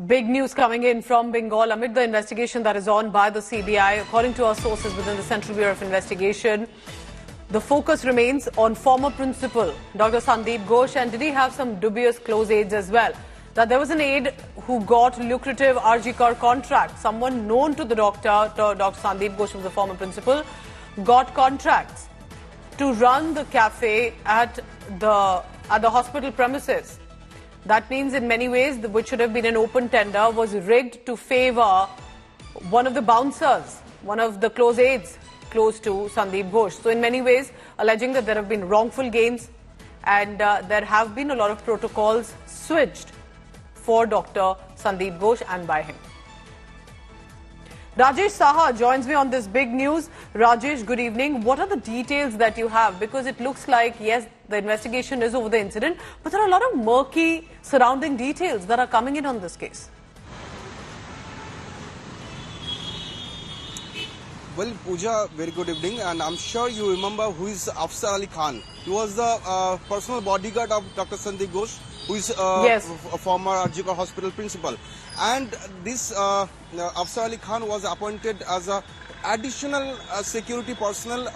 Big news coming in from Bengal amid the investigation that is on by the CBI. According to our sources within the Central Bureau of Investigation, the focus remains on former principal Dr. Sandeep Ghosh, and did he have some dubious close aides as well? That there was an aide who got lucrative RG Kar contract. Someone known to the Dr. Sandeep Ghosh, who was the former principal, got contracts to run the cafe at the hospital premises. That means in many ways, which should have been an open tender, was rigged to favour one of the bouncers, one of the close aides close to Sandeep Ghosh. So in many ways, alleging that there have been wrongful gains and there have been a lot of protocols switched for Dr. Sandeep Ghosh and by him. Rajesh Saha joins me on this big news. Rajesh, good evening. What are the details that you have? Because it looks like, yes, the investigation is over the incident, but there are a lot of murky surrounding details that are coming in on this case. Well, Pooja, very good evening, and I'm sure you remember who is Afsar Ali Khan. He was the personal bodyguard of Dr. Sandeep Ghosh, who is yes, a former RG Kar hospital principal. And this Afsar Ali Khan was appointed as a additional security personnel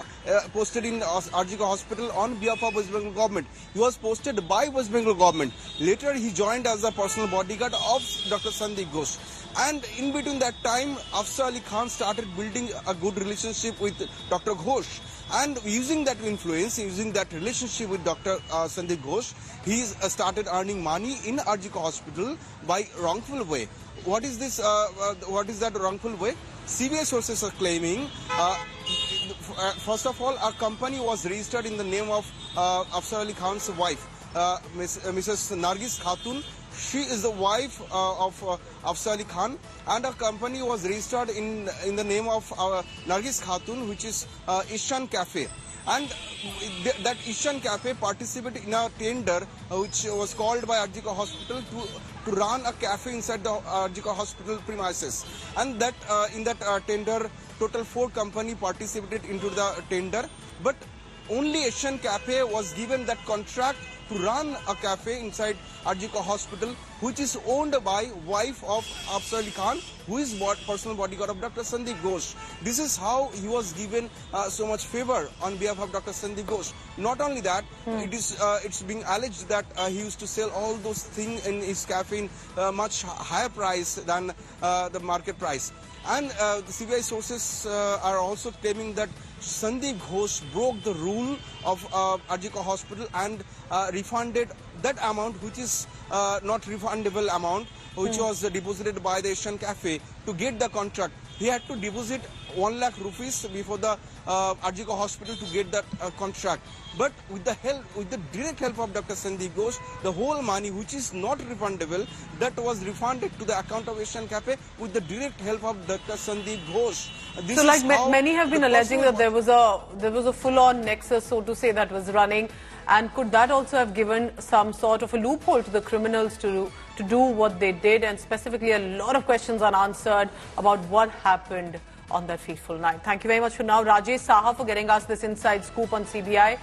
posted in RG Kar hospital on behalf of West Bengal government. He was posted by West Bengal government. Later, he joined as a personal bodyguard of Dr. Sandeep Ghosh. And in between that time, Afsar Ali Khan started building a good relationship with Dr. Ghosh. And using that influence, using that relationship with Dr. Sandeep Ghosh, he started earning money in RG Kar hospital by wrongful way. What is this? What is that wrongful way? CBI sources are claiming, first of all, our company was registered in the name of Afsar Ali Khan's wife, Mrs. Nargis Khatun. She is the wife of Afsar Ali Khan, and our company was registered in the name of Nargis Khatun, which is Ishan Cafe. And that Ishan Cafe participated in a tender which was called by RG Kar hospital to run a cafe inside the RG Kar hospital premises. And that in that tender, total 4 companies participated into the tender, but only Ishan Cafe was given that contract to run a cafe inside RG Kar hospital, which is owned by wife of Afsar Ali Khan, who is personal bodyguard of Dr. Sandeep Ghosh. This is how he was given so much favor on behalf of Dr. Sandeep Ghosh. Not only that, it's being alleged that he used to sell all those things in his cafe in much higher price than the market price. And the CBI sources are also claiming that Sandeep Ghosh broke the rule of RG Kar hospital and refunded that amount, which is not refundable amount, which was deposited by the Asian Cafe to get the contract. He had to deposit 1 lakh rupees before the RG Kar hospital to get that contract. But with the direct help of Dr. Sandeep Ghosh, the whole money, which is not refundable, that was refunded to the account of Asian Cafe with the direct help of Dr. Sandeep Ghosh. So, like many have been alleging that there was a full-on nexus, so to say, that was running, and could that also have given some sort of a loophole to the criminals to do what they did? And specifically, a lot of questions unanswered about what happened on that fateful night. Thank you very much for now, Rajesh Saha, for getting us this inside scoop on CBI.